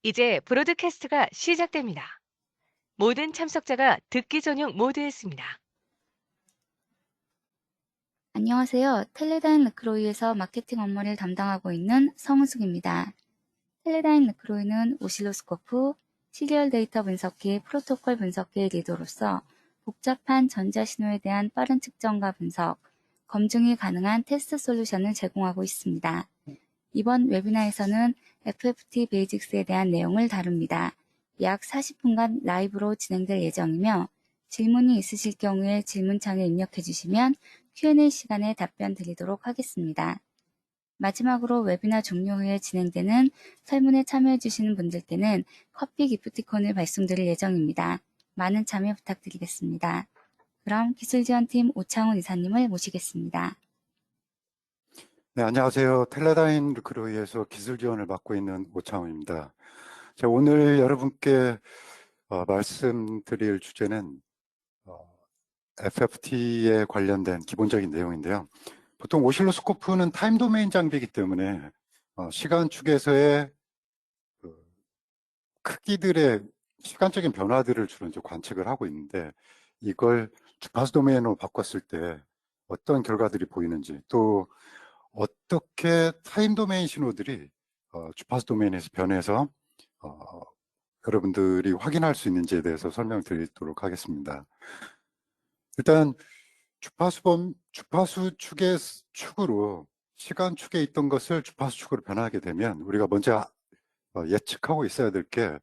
이제 브로드캐스트가 시작됩니다. 모든 참석자가 듣기 전용 모드에 있습니다. 안녕하세요. 텔레다인 르크로이에서 마케팅 업무를 담당하고 있는 성은숙입니다. 텔레다인 르크로이는 오실로스코프, 시리얼 데이터 분석기, 프로토콜 분석기의 리더로서 복잡한 전자신호에 대한 빠른 측정과 분석, 검증이 가능한 테스트 솔루션을 제공하고 있습니다. 이번 웨비나에서는 FFT 베이직스에 대한 내용을 다룹니다. 약 40분간 라이브로 진행될 예정이며 질문이 있으실 경우에 질문창에 입력해 주시면 Q&A 시간에 답변 드리도록 하겠습니다. 마지막으로 웨비나 종료 후에 진행되는 설문에 참여해 주시는 분들께는 커피 기프티콘을 발송드릴 예정입니다. 많은 참여 부탁드리겠습니다. 그럼 기술지원팀 오창훈 이사님을 모시겠습니다. 네, 안녕하세요. 텔레다인 르크로이에서 기술 지원을 맡고 있는 오창훈입니다. 제가 오늘 여러분께 말씀드릴 주제는 FFT에 관련된 기본적인 내용인데요. 보통 오실로스코프는 타임 도메인 장비이기 때문에 시간 축에서의 크기들의 시간적인 변화들을 주로 이제 관측을 하고 있는데, 이걸 주파수 도메인으로 바꿨을 때 어떤 결과들이 보이는지, 또 어떻게 타임 도메인 신호들이 주파수 도메인에서 변해서 여러분들이 확인할 수 있는지에 대해서 설명드리도록 하겠습니다. 일단 주파수 축의 축으로, 시간 축에 있던 것을 주파수 축으로 변하게 되면 우리가 먼저 예측하고 있어야 될 게,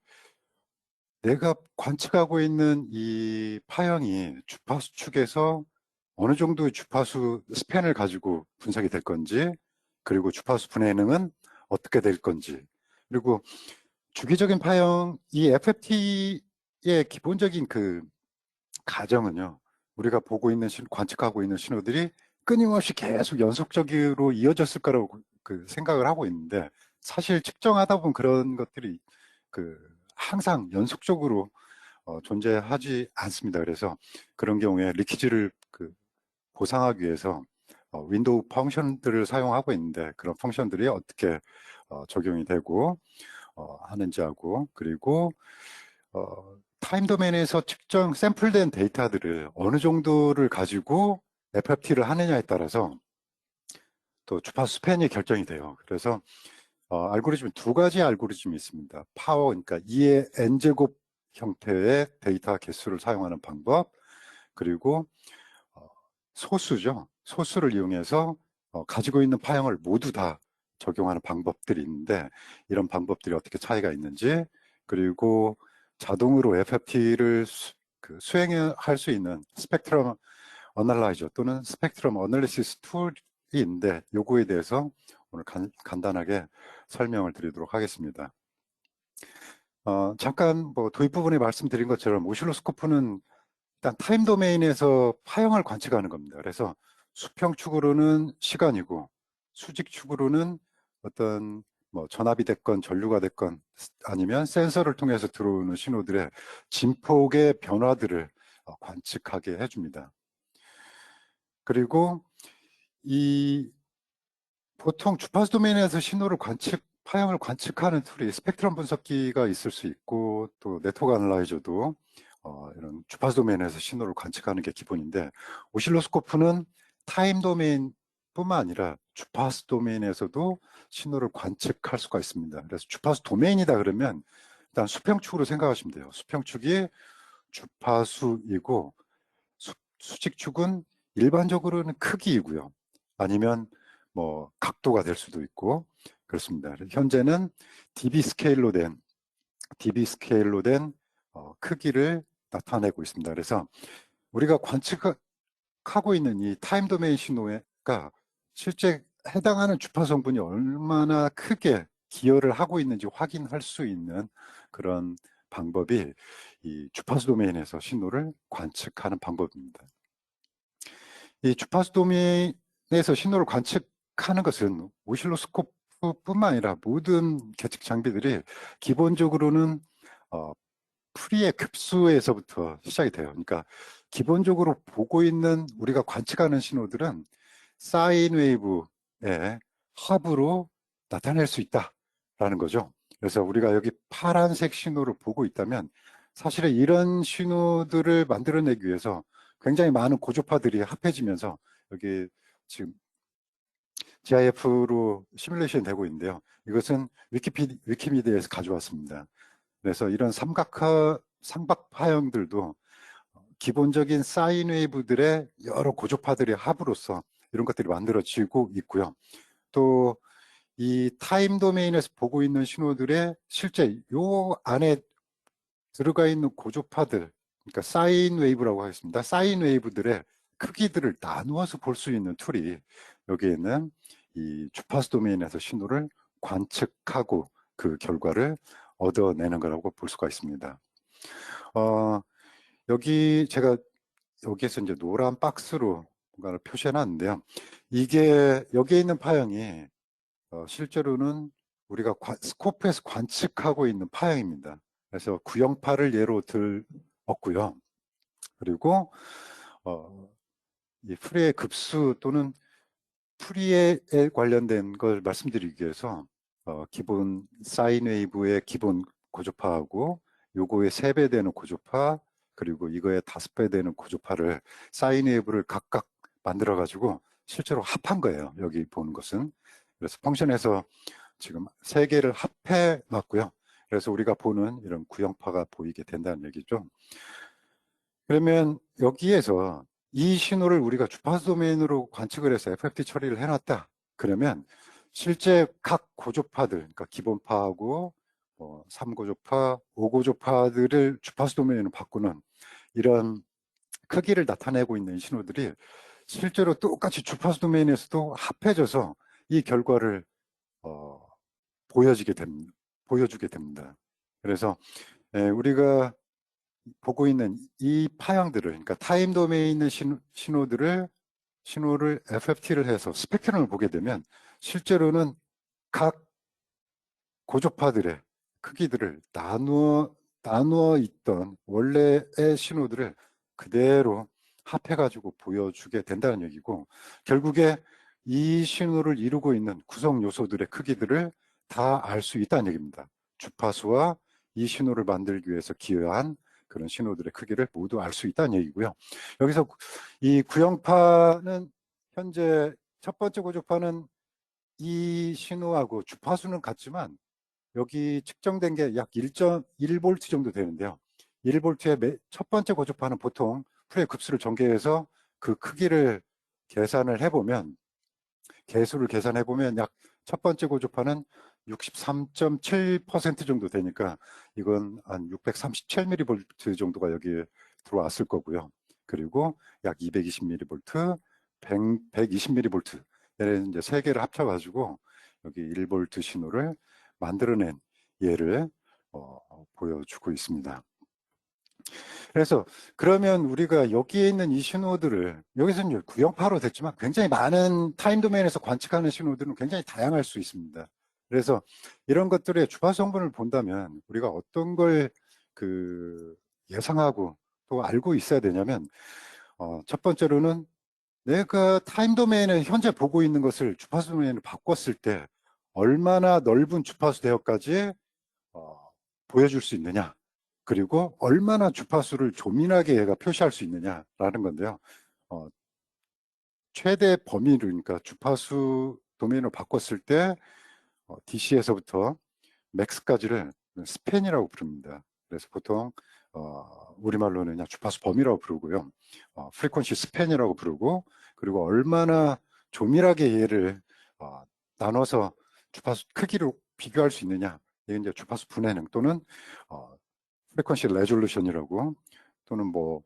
내가 관측하고 있는 이 파형이 주파수 축에서 어느 정도의 주파수 스팬을 가지고 분석이 될 건지, 그리고 주파수 분해능은 어떻게 될 건지, 그리고 주기적인 파형, 이 FFT의 기본적인 그 가정은요, 우리가 보고 있는 관측하고 있는 신호들이 끊임없이 계속 연속적으로 이어졌을 거라고 생각을 하고 있는데, 사실 측정하다 보면 그런 것들이 항상 연속적으로 존재하지 않습니다. 그래서 그런 경우에 리키지를 보상하기 위해서 윈도우 펑션들을 사용하고 있는데, 그런 펑션들이 어떻게 적용이 되고 하는지하고, 그리고 타임 도메인에서 측정 샘플된 데이터들을 어느 정도를 가지고 FFT를 하느냐에 따라서 또 주파수 스팬이 결정이 돼요. 그래서 알고리즘이 두 가지 알고리즘이 있습니다. 파워, 그러니까 2의 n제곱 형태의 데이터 개수를 사용하는 방법, 그리고 소수죠. 소수를 이용해서 가지고 있는 파형을 모두 다 적용하는 방법들이 있는데, 이런 방법들이 어떻게 차이가 있는지, 그리고 자동으로 FFT를 수행할 수 있는 스펙트럼 어널라이저 또는 스펙트럼 어널리시스 툴이 있는데, 요거에 대해서 오늘 간단하게 설명을 드리도록 하겠습니다. 잠깐 도입 부분에 말씀드린 것처럼 오실로스코프는 일단 타임 도메인에서 파형을 관측하는 겁니다. 그래서 수평축으로는 시간이고, 수직축으로는 어떤 전압이 됐건 전류가 됐건 아니면 센서를 통해서 들어오는 신호들의 진폭의 변화들을 관측하게 해줍니다. 그리고 보통 주파수 도메인에서 신호를 파형을 관측하는 툴이 스펙트럼 분석기가 있을 수 있고, 또 네트워크 애널라이저도 이런 주파수 도메인에서 신호를 관측하는 게 기본인데, 오실로스코프는 타임 도메인 뿐만 아니라 주파수 도메인에서도 신호를 관측할 수가 있습니다. 그래서 주파수 도메인이다 그러면 일단 수평축으로 생각하시면 돼요. 수평축이 주파수이고, 수직축은 일반적으로는 크기이고요. 아니면 각도가 될 수도 있고 그렇습니다. 현재는 dB 스케일로 된 크기를 나타내고 있습니다. 그래서 우리가 관측하고 있는 이 타임 도메인 신호가 실제 해당하는 주파 성분이 얼마나 크게 기여를 하고 있는지 확인할 수 있는 그런 방법이 이 주파수 도메인에서 신호를 관측하는 방법입니다. 이 주파수 도메인에서 신호를 관측하는 것은 오실로스코프뿐만 아니라 모든 계측 장비들이 기본적으로는 프리의 급수에서부터 시작이 돼요. 그러니까 기본적으로 보고 있는, 우리가 관측하는 신호들은 사인 웨이브의 합으로 나타낼 수 있다라는 거죠. 그래서 우리가 여기 파란색 신호를 보고 있다면 사실은 이런 신호들을 만들어내기 위해서 굉장히 많은 고주파들이 합해지면서 여기 지금 GIF로 시뮬레이션 되고 있는데요. 이것은 위키미디아에서 가져왔습니다. 그래서 이런 삼각파형들도 기본적인 사인 웨이브들의 여러 고주파들의 합으로서 이런 것들이 만들어지고 있고요. 또 이 타임 도메인에서 보고 있는 신호들의 실제 요 안에 들어가 있는 고주파들, 그러니까 사인 웨이브라고 하겠습니다. 사인 웨이브들의 크기들을 나누어서 볼 수 있는 툴이 여기에 있는 이 주파수 도메인에서 신호를 관측하고 그 결과를 얻어내는 거라고 볼 수가 있습니다. 여기 제가 여기에서 이제 노란 박스로 뭔가를 표시해 놨는데요. 이게 여기에 있는 파형이 실제로는 우리가 스코프에서 관측하고 있는 파형입니다. 그래서 구형파를 예로 들었고요. 그리고 이 프리의 급수 또는 프리에 관련된 걸 말씀드리기 위해서 기본 사인 웨이브의 기본 고주파하고 요거의 3배 되는 고주파 그리고 이거의 5배 되는 고주파를 사인 웨이브를 각각 만들어 가지고 실제로 합한 거예요. 여기 보는 것은. 그래서 펑션에서 지금 3개를 합해 놨고요. 그래서 우리가 보는 이런 구형파가 보이게 된다는 얘기죠. 그러면 여기에서 이 신호를 우리가 주파수 도메인으로 관측을 해서 FFT 처리를 해놨다. 그러면 실제 각 고주파들, 그러니까 기본파하고 3고주파, 5고주파들을 주파수 도메인으로 바꾸는 이런 크기를 나타내고 있는 신호들이 실제로 똑같이 주파수 도메인에서도 합해져서 이 결과를 보여주게 됩니다. 그래서 우리가 보고 있는 이 파형들을, 그러니까 타임 도메인에 있는 신호를 FFT를 해서 스펙트럼을 보게 되면 실제로는 각 고주파들의 크기들을 나누어 있던 원래의 신호들을 그대로 합해가지고 보여주게 된다는 얘기고, 결국에 이 신호를 이루고 있는 구성 요소들의 크기들을 다 알 수 있다는 얘기입니다. 주파수와 이 신호를 만들기 위해서 기여한 그런 신호들의 크기를 모두 알 수 있다는 얘기고요. 여기서 이 구형파는 현재 첫 번째 고주파는 이 신호하고 주파수는 같지만 여기 측정된 게 약 1.1V 정도 되는데요. 1V의 첫 번째 고주파는 보통 프레 급수를 전개해서 그 크기를 계산을 해보면, 개수를 계산해보면 약 첫 번째 고주파는 63.7% 정도 되니까 이건 한 637mV 정도가 여기에 들어왔을 거고요. 그리고 약 220mV, 120mV, 얘는 이제 세 개를 합쳐가지고 여기 1V 신호를 만들어낸 예를 보여주고 있습니다. 그래서 그러면 우리가 여기에 있는 이 신호들을 여기서는 구형파로 됐지만 굉장히 많은 타임 도메인에서 관측하는 신호들은 굉장히 다양할 수 있습니다. 그래서 이런 것들의 주파수 성분을 본다면 우리가 어떤 걸 예상하고 또 알고 있어야 되냐면 첫 번째로는 내가 타임 도메인에 현재 보고 있는 것을 주파수 도메인으로 바꿨을 때 얼마나 넓은 주파수 대역까지 보여줄 수 있느냐, 그리고 얼마나 주파수를 조민하게 얘가 표시할 수 있느냐라는 건데요. 최대 범위를, 그러니까 주파수 도메인으로 바꿨을 때 DC에서부터 맥스까지를 스팬이라고 부릅니다. 그래서 보통 우리말로는 그냥 주파수 범위라고 부르고요. 프리퀀시 스팬이라고 부르고, 그리고 얼마나 조밀하게 얘를 나눠서 주파수 크기로 비교할 수 있느냐, 이게 이제 주파수 분해능 또는 프리퀀시 레졸루션이라고, 또는 뭐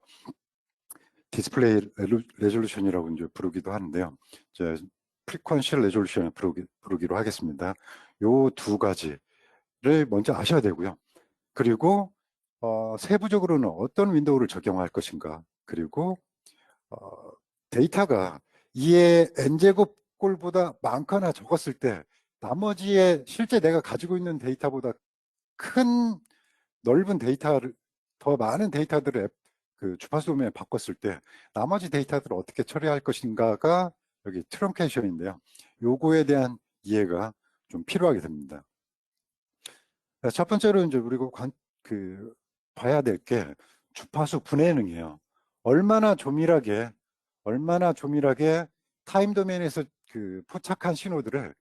디스플레이 레졸루션이라고 이제 부르기도 하는데요. 이제 프리퀀시 레졸루션을 부르기로 하겠습니다. 요 두 가지를 먼저 아셔야 되고요. 그리고 세부적으로는 어떤 윈도우를 적용할 것인가, 그리고 데이터가 2의 n제곱 꼴보다 많거나 적었을 때 나머지의 실제 내가 가지고 있는 데이터보다 큰 넓은 데이터를, 더 많은 데이터들을 그 주파수 도메인에 바꿨을 때 나머지 데이터들을 어떻게 처리할 것인가가 여기 트렁케이션인데요. 요거에 대한 이해가 좀 필요하게 됩니다. 첫 번째로 이제 우리가 봐야 될 게 주파수 분해능이에요. 얼마나 조밀하게 타임 도메인에서 포착한 신호들을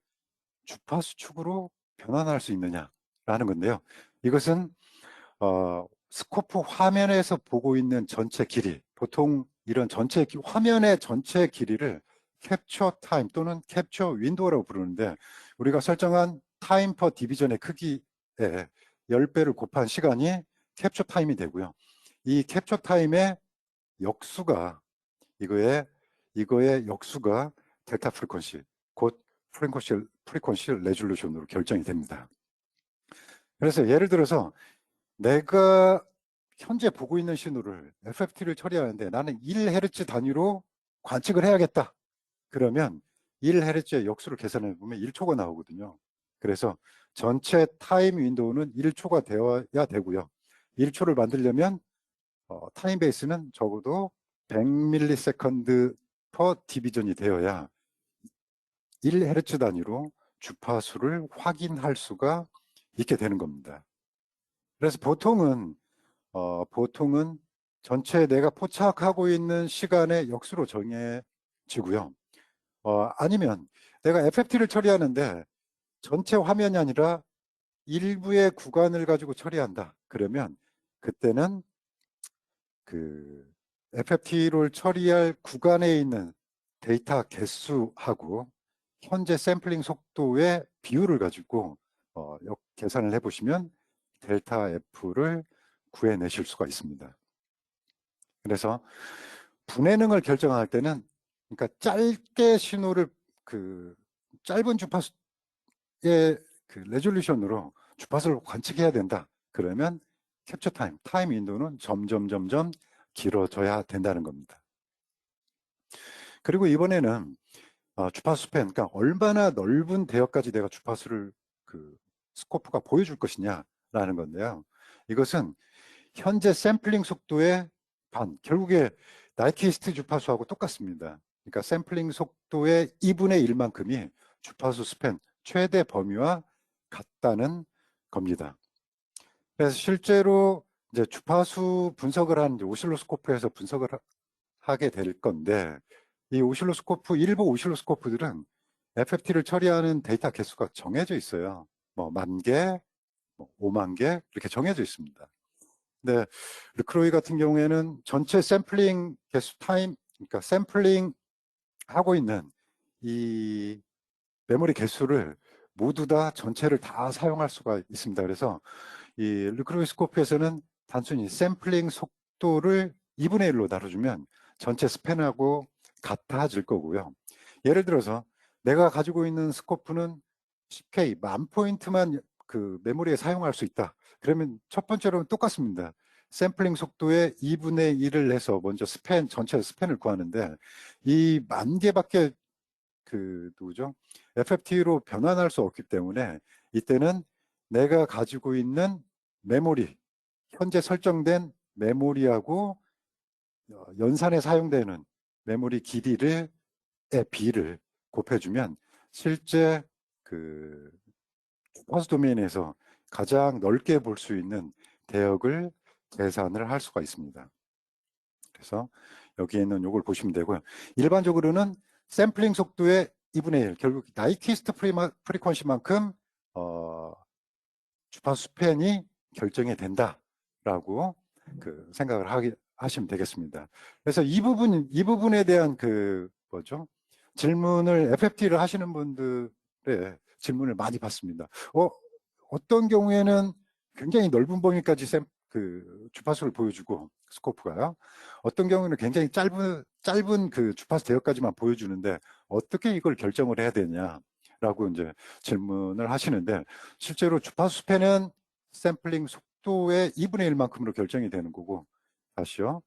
주파수 축으로 변환할 수 있느냐라는 건데요. 이것은 스코프 화면에서 보고 있는 전체 길이, 보통 이런 화면의 전체 길이를 캡처 타임 또는 캡처 윈도우라고 부르는데, 우리가 설정한 타임 퍼 디비전의 크기에 10배를 곱한 시간이 캡처 타임이 되고요. 이 캡처 타임의 역수가, 이거의 역수가 델타 프리퀀시, 곧 프리퀀시 레졸루션으로 결정이 됩니다. 그래서 예를 들어서 내가 현재 보고 있는 신호를 FFT를 처리하는데 나는 1Hz 단위로 관측을 해야겠다. 그러면 1Hz의 역수를 계산해 보면 1초가 나오거든요. 그래서 전체 타임 윈도우는 1초가 되어야 되고요. 1초를 만들려면 타임 베이스는 적어도 100ms per 디비전이 되어야 1Hz 단위로 주파수를 확인할 수가 있게 되는 겁니다. 그래서 보통은 전체 내가 포착하고 있는 시간의 역수로 정해지고요. 아니면 내가 FFT를 처리하는데 전체 화면이 아니라 일부의 구간을 가지고 처리한다. 그러면 그때는 그 FFT를 처리할 구간에 있는 데이터 개수하고 현재 샘플링 속도의 비율을 가지고 계산을 해보시면 델타 F를 구해내실 수가 있습니다. 그래서 분해능을 결정할 때는, 그러니까 짧게 신호를 짧은 주파수의 레졸루션으로 주파수를 관측해야 된다. 그러면 캡처 타임 윈도우는 점점 길어져야 된다는 겁니다. 그리고 이번에는 주파수 스팬, 그러니까 얼마나 넓은 대역까지 내가 주파수를 스코프가 보여줄 것이냐라는 건데요. 이것은 현재 샘플링 속도의 결국에 나이키스트 주파수하고 똑같습니다. 그러니까 샘플링 속도의 2분의 1만큼이 주파수 스팬 최대 범위와 같다는 겁니다. 그래서 실제로 이제 주파수 분석을 하는 오실로스코프에서 분석을 하게 될 건데, 이 일부 오실로스코프들은 FFT를 처리하는 데이터 개수가 정해져 있어요. 뭐 10,000개, 50,000개 이렇게 정해져 있습니다. 근데 르크로이 같은 경우에는 전체 샘플링 개수 그러니까 샘플링 하고 있는 이 메모리 개수를 모두 다 전체를 다 사용할 수가 있습니다. 그래서 이 르크로이 스코프에서는 단순히 샘플링 속도를 2분의 1로 나눠주면 전체 스팬하고 같아질 거고요. 예를 들어서 내가 가지고 있는 스코프는 10K, 10,000포인트만 메모리에 사용할 수 있다. 그러면 첫 번째로는 똑같습니다. 샘플링 속도의 2분의 1을 해서 먼저 전체 스팬을 구하는데, 이 10,000개밖에 FFT로 변환할 수 없기 때문에 이때는 내가 가지고 있는 메모리, 현재 설정된 메모리하고 연산에 사용되는 메모리 길이의 비를 곱해주면 실제 주파수 도메인에서 가장 넓게 볼 수 있는 대역을 계산을 할 수가 있습니다. 그래서 여기에 있는 이걸 보시면 되고요. 일반적으로는 샘플링 속도의 2분의 1, 결국 나이키스트 프리퀀시만큼 주파수 스팬이 결정이 된다라고 생각을 하시면 되겠습니다. 그래서 이 부분에 대한 질문을 FFT를 하시는 분들의 질문을 많이 받습니다. 어떤 경우에는 굉장히 넓은 범위까지 주파수를 보여주고 스코프가요. 어떤 경우는 굉장히 짧은 주파수 대역까지만 보여주는데 어떻게 이걸 결정을 해야 되냐라고 이제 질문을 하시는데, 실제로 주파수 스팬은 샘플링 속도의 2분의 1만큼으로 결정이 되는 거고, 다시요.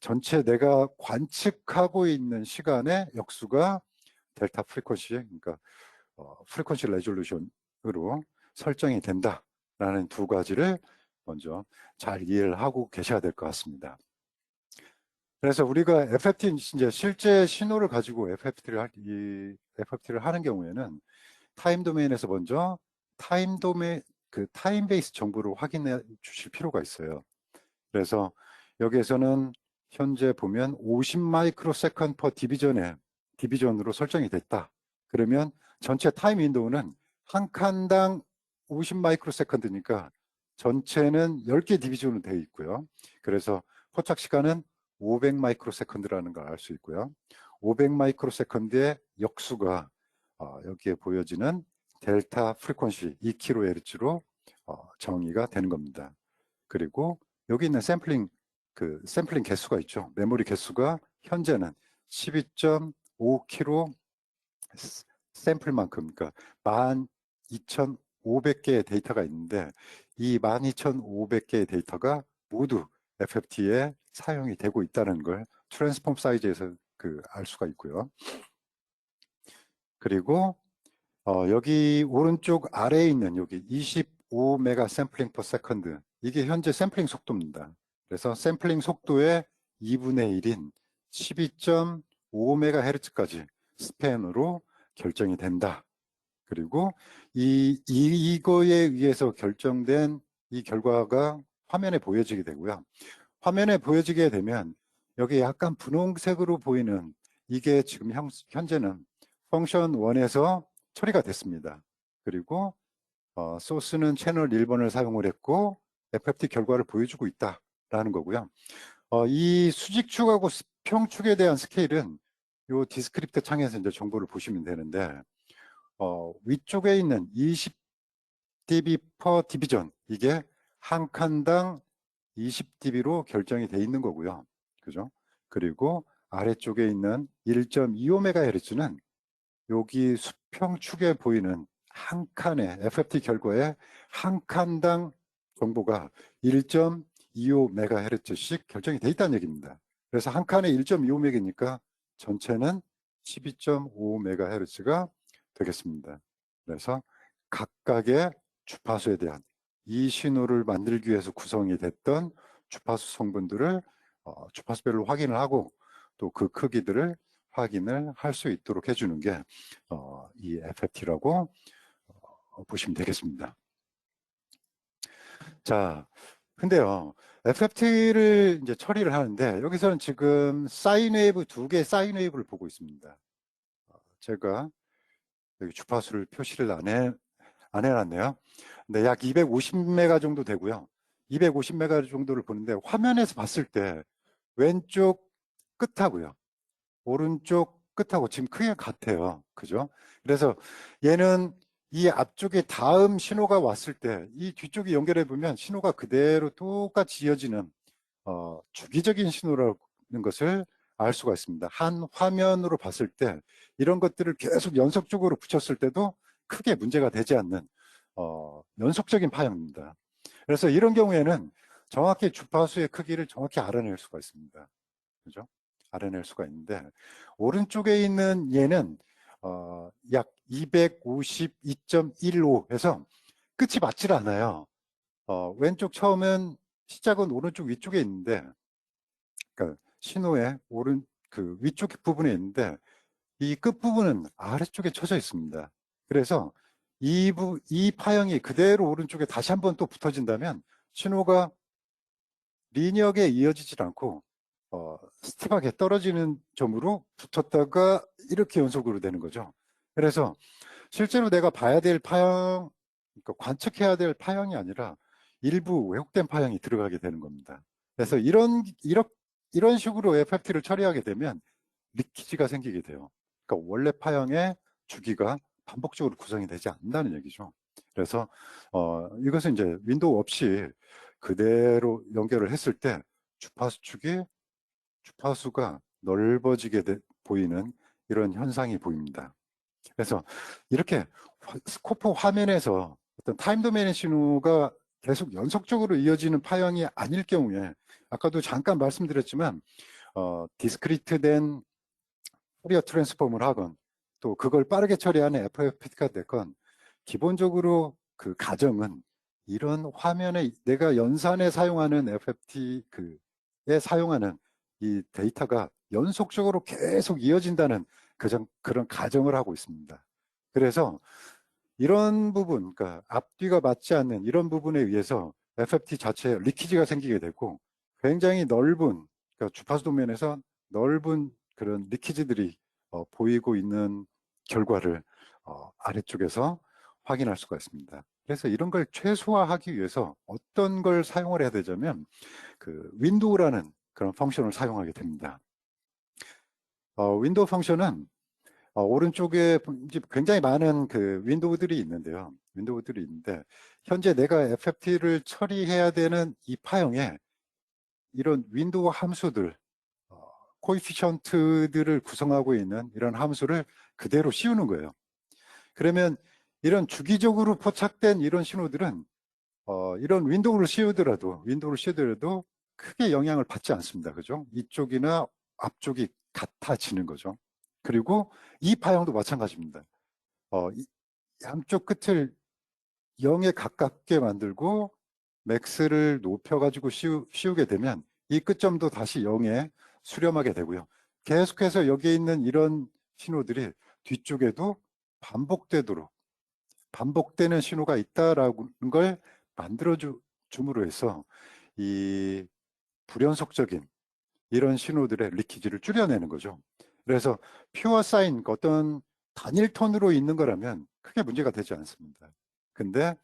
전체 내가 관측하고 있는 시간의 역수가 델타 프리퀀시, 그러니까 프리퀀시 레졸루션으로 설정이 된다라는 두 가지를 먼저 잘 이해를 하고 계셔야 될 것 같습니다. 그래서 우리가 FFT, 이제 실제 신호를 가지고 FFT를 하는 경우에는 타임 도메인에서 먼저 타임 도메인 그 타임 베이스 정보를 확인해 주실 필요가 있어요. 그래서 여기에서는 현재 보면 50 마이크로 세컨드 퍼 디비전으로 설정이 됐다. 그러면 전체 타임 윈도우는 한 칸당 50 마이크로 세컨드니까 전체는 10개 디비전으로 되어 있고요. 그래서 포착 시간은 500 마이크로 세컨드라는 걸 알 수 있고요. 500 마이크로 세컨드의 역수가 여기에 보여지는 델타 프리퀀시 2kHz로 정의가 되는 겁니다. 그리고 여기 있는 샘플링 개수가 있죠. 메모리 개수가 현재는 12.5kg 샘플만큼, 그러니까 12,500개의 데이터가 있는데 이 12,500개의 데이터가 모두 FFT에 사용이 되고 있다는 걸 트랜스폼 사이즈에서 알 수가 있고요. 그리고 여기 오른쪽 아래에 있는 여기 25메가 샘플링 퍼 세컨드, 이게 현재 샘플링 속도입니다. 그래서 샘플링 속도의 2분의 1인 12.5MHz까지 스팬으로 결정이 된다. 그리고 이거에 의해서 결정된 이 결과가 화면에 보여지게 되고요. 화면에 보여지게 되면 여기 약간 분홍색으로 보이는 이게 지금 현재는 펑션 1에서 처리가 됐습니다. 그리고 소스는 채널 1번을 사용을 했고 FFT 결과를 보여주고 있다라는 거고요. 이 수직축하고 수평축에 대한 스케일은 이 디스크립트 창에서 이제 정보를 보시면 되는데 위쪽에 있는 20dB per 디비전, 이게 한 칸당 20dB로 결정이 돼 있는 거고요. 그죠? 그리고 아래쪽에 있는 1.25MHz는 여기 수평축에 보이는 한 칸의 FFT 결과에 한 칸당 정보가 1.25MHz씩 결정이 돼 있다는 얘기입니다. 그래서 한 칸에 1.25MHz니까 전체는 12.5MHz가 되겠습니다. 그래서 각각의 주파수에 대한 이 신호를 만들기 위해서 구성이 됐던 주파수 성분들을 주파수별로 확인을 하고 또 그 크기들을 확인을 할 수 있도록 해주는 게 이 FFT라고 보시면 되겠습니다. 자, 근데요, FFT를 이제 처리를 하는데 여기서는 지금 사인웨이브, 2개의 사인웨이브를 보고 있습니다. 제가 여기 주파수를 표시를 안 해놨네요. 근데 약 250메가 정도 되고요. 250메가 정도를 보는데 화면에서 봤을 때 왼쪽 끝하고요, 오른쪽 끝하고 지금 크기가 같아요. 그죠? 그래서 얘는 이 앞쪽에 다음 신호가 왔을 때 이 뒤쪽이 연결해 보면 신호가 그대로 똑같이 이어지는 주기적인 신호라는 것을 알 수가 있습니다. 한 화면으로 봤을 때 이런 것들을 계속 연속적으로 붙였을 때도 크게 문제가 되지 않는 연속적인 파형입니다. 그래서 이런 경우에는 정확히 주파수의 크기를 정확히 알아낼 수가 있습니다. 그죠? 알아낼 수가 있는데 오른쪽에 있는 얘는 약 252.15 해서 끝이 맞질 않아요. 왼쪽 처음엔 시작은 오른쪽 위쪽에 있는데, 그러니까 신호의 위쪽 부분에 있는데 이 끝부분은 아래쪽에 쳐져 있습니다. 그래서 이 파형이 그대로 오른쪽에 다시 한번 또 붙어진다면 신호가 리니어하게 이어지질 않고 스티프하게 떨어지는 점으로 붙었다가 이렇게 연속으로 되는 거죠. 그래서 실제로 내가 봐야 될 파형, 그러니까 관측해야 될 파형이 아니라 일부 왜곡된 파형이 들어가게 되는 겁니다. 그래서 이런 식으로 FFT를 처리하게 되면 리키지가 생기게 돼요. 그러니까 원래 파형의 주기가 반복적으로 구성이 되지 않는다는 얘기죠. 그래서 이것은 이제 윈도우 없이 그대로 연결을 했을 때 주파수가 넓어지게 보이는 이런 현상이 보입니다. 그래서 이렇게 스코프 화면에서 어떤 타임 도메인의 신호가 계속 연속적으로 이어지는 파형이 아닐 경우에, 아까도 잠깐 말씀드렸지만 디스크리트된 포리어 트랜스폼을 하건 또 그걸 빠르게 처리하는 FFT가 됐건, 기본적으로 그 가정은 이런 화면에 내가 연산에 사용하는 FFT에 사용하는 이 데이터가 연속적으로 계속 이어진다는 그런 가정을 하고 있습니다. 그래서 이런 부분, 그러니까 앞뒤가 맞지 않는 이런 부분에 의해서 FFT 자체에 리키지가 생기게 되고 굉장히 넓은, 그러니까 주파수 도면에서 넓은 그런 리키지들이 보이고 있는 결과를 아래쪽에서 확인할 수가 있습니다. 그래서 이런 걸 최소화하기 위해서 어떤 걸 사용을 해야 되냐면 그 윈도우라는 그런 펑션을 사용하게 됩니다. 윈도우 펑션은 오른쪽에 이제 굉장히 많은 그 윈도우들이 있는데요. 윈도우들이 있는데 현재 내가 FFT를 처리해야 되는 이 파형에 이런 윈도우 함수들, 코에피션트들을 구성하고 있는 이런 함수를 그대로 씌우는 거예요. 그러면 이런 주기적으로 포착된 이런 신호들은 이런 윈도우를 씌우더라도 크게 영향을 받지 않습니다. 그죠? 이쪽이나 앞쪽이 같아지는 거죠. 그리고 이 파형도 마찬가지입니다. 양쪽 끝을 0에 가깝게 만들고 맥스를 높여가지고 씌우게 되면 이 끝점도 다시 0에 수렴하게 되고요. 계속해서 여기에 있는 이런 신호들이 뒤쪽에도 반복되는 신호가 있다라는 걸 만들어 줌으로 해서 이 불연속적인 이런 신호들의 리키지를 줄여내는 거죠. 그래서 퓨어 사인, 어떤 단일 톤으로 있는 거라면 크게 문제가 되지 않습니다. 근데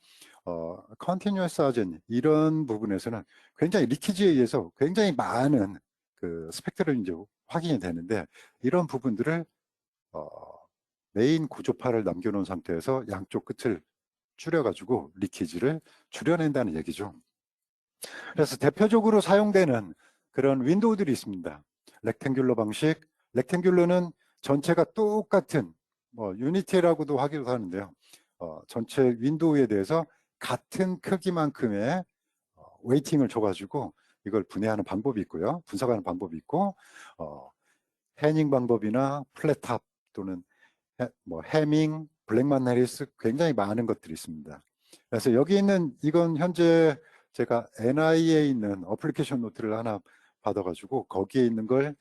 컨티뉴어스 하젠 이런 부분에서는 굉장히 리키지에 의해서 굉장히 많은 그 스펙트럼이 이제 확인이 되는데 이런 부분들을 메인 구조파를 남겨놓은 상태에서 양쪽 끝을 줄여가지고 리키지를 줄여낸다는 얘기죠. 그래서 대표적으로 사용되는 그런 윈도우들이 있습니다. 렉탱귤러 방식, 렉탱귤러는 전체가 똑같은 유니티라고도 하기도 하는데요. 전체 윈도우에 대해서 같은 크기만큼의 웨이팅을 줘가지고 이걸 분해하는 방법이 있고요. 분석하는 방법이 있고 해닝 방법이나 플랫탑 또는 해밍, 블랙만 해리스 굉장히 많은 것들이 있습니다. 그래서 여기 있는 이건 현재 제가 NI에 있는 어플리케이션 노트를 하나 받아가지고 거기에 있는 걸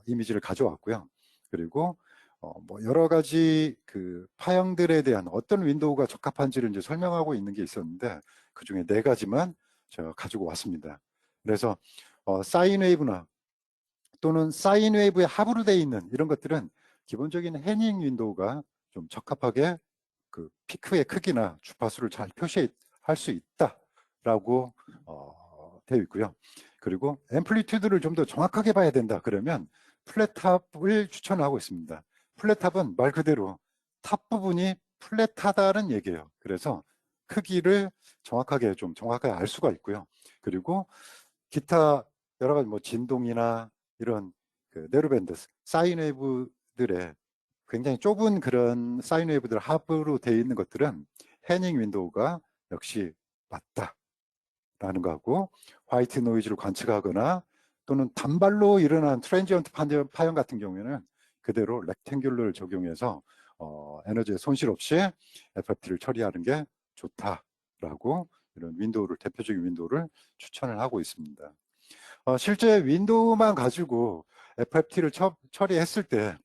이미지를 가져왔고요. 그리고 뭐 여러 가지 그 파형들에 대한 어떤 윈도우가 적합한지를 이제 설명하고 있는 게 있었는데 그 중에 4가지만 제가 가지고 왔습니다. 그래서 사인 웨이브나 또는 사인 웨이브에 합으로 되어 있는 이런 것들은 기본적인 해닝 윈도우가 좀 적합하게 그 피크의 크기나 주파수를 잘 표시할 수 있다라고 되어 있고요. 그리고 앰플리튜드를 좀 더 정확하게 봐야 된다 그러면 플랫탑을 추천하고 있습니다. 플랫탑은 말 그대로 탑 부분이 플랫하다는 얘기예요. 그래서 크기를 정확하게 알 수가 있고요. 그리고 기타 여러 가지 뭐 진동이나 이런 그 네로밴드 사인 웨이브들의 굉장히 좁은 그런 사인 웨이브들 합으로 되어 있는 것들은 해닝 윈도우가 역시 맞다라는 거하고 화이트 노이즈를 관측하거나 또는 단발로 일어난 트랜지언트 파형 같은 경우에는 그대로 렉탱귤러를 적용해서 에너지의 손실 없이 FFT를 처리하는 게 좋다라고 이런 윈도우를 대표적인 윈도우를 추천을 하고 있습니다. 실제 윈도우만 가지고 FFT를 처리했을 때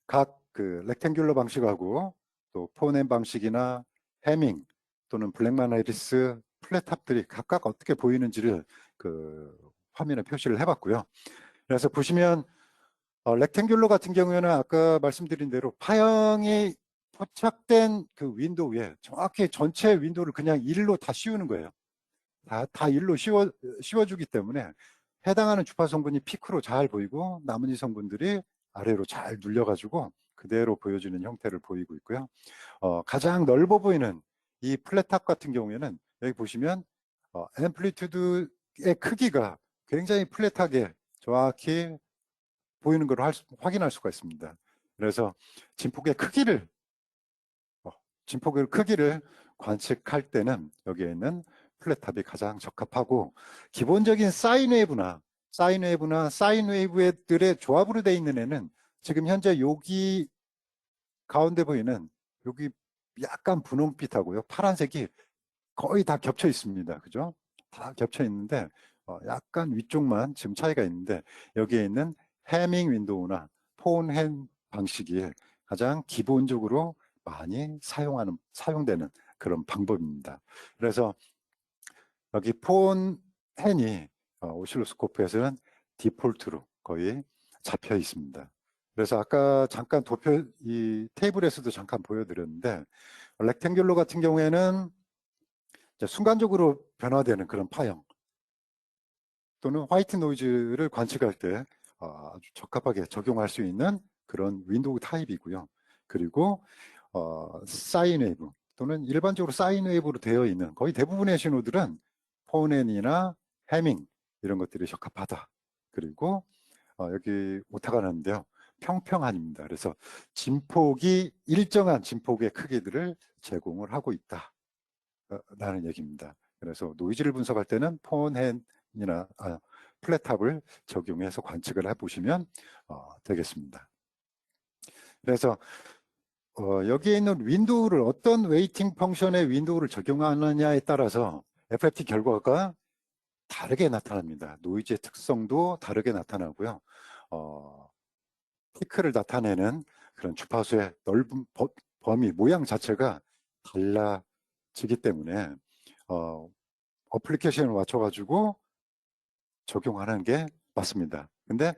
각 그 렉탱귤러 방식하고 또 폰엠 방식이나 해밍 또는 블랙만 해리스 플랫탑들이 각각 어떻게 보이는지를 그 화면에 표시를 해봤고요. 그래서 보시면 렉탱귤러 같은 경우에는 아까 말씀드린 대로 파형이 포착된 그 윈도우에 정확히 전체 윈도우를 그냥 일로 다 씌우는 거예요. 다 일로 씌워주기 때문에 해당하는 주파수 성분이 피크로 잘 보이고 나머지 성분들이 아래로 잘 눌려가지고 그대로 보여주는 형태를 보이고 있고요. 가장 넓어 보이는 이 플랫탑 같은 경우에는 여기 보시면 앰플리튜드의 크기가 굉장히 플랫하게 정확히 보이는 걸 확인할 수가 있습니다. 그래서 진폭의 크기를 관측할 때는 여기에 있는 플랫탑이 가장 적합하고 기본적인 사인 웨이브나 사인 웨이브들의 조합으로 되어 있는 애는 지금 현재 여기 가운데 보이는 여기 약간 분홍빛하고요 파란색이 거의 다 겹쳐 있습니다. 그죠? 다 겹쳐 있는데 약간 위쪽만 지금 차이가 있는데 여기에 있는 해밍 윈도우나 폰 햄 방식이 가장 기본적으로 많이 사용되는 그런 방법입니다. 그래서 여기 폰 핸이 오실로스코프에서는 디폴트로 거의 잡혀 있습니다. 그래서 아까 잠깐 이 테이블에서도 잠깐 보여드렸는데, 렉탱귤러 같은 경우에는 이제 순간적으로 변화되는 그런 파형 또는 화이트 노이즈를 관측할 때 아주 적합하게 적용할 수 있는 그런 윈도우 타입이고요. 그리고 사인 웨이브 또는 일반적으로 사인 웨이브로 되어 있는 거의 대부분의 신호들은 폰엔이나 해밍 이런 것들이 적합하다. 그리고 여기 오타가 나는데요. 평평한입니다. 그래서 일정한 진폭의 크기들을 제공을 하고 있다. 라는 얘기입니다. 그래서 노이즈를 분석할 때는 폰헨이나 플랫탑을 적용해서 관측을 해보시면 되겠습니다. 그래서 여기에 있는 윈도우를 어떤 웨이팅 펑션의 윈도우를 적용하느냐에 따라서 FFT 결과가 다르게 나타납니다. 노이즈의 특성도 다르게 나타나고요. 피크를 나타내는 그런 주파수의 넓은 범위, 모양 자체가 달라지기 때문에 어플리케이션을 맞춰가지고 적용하는 게 맞습니다. 근데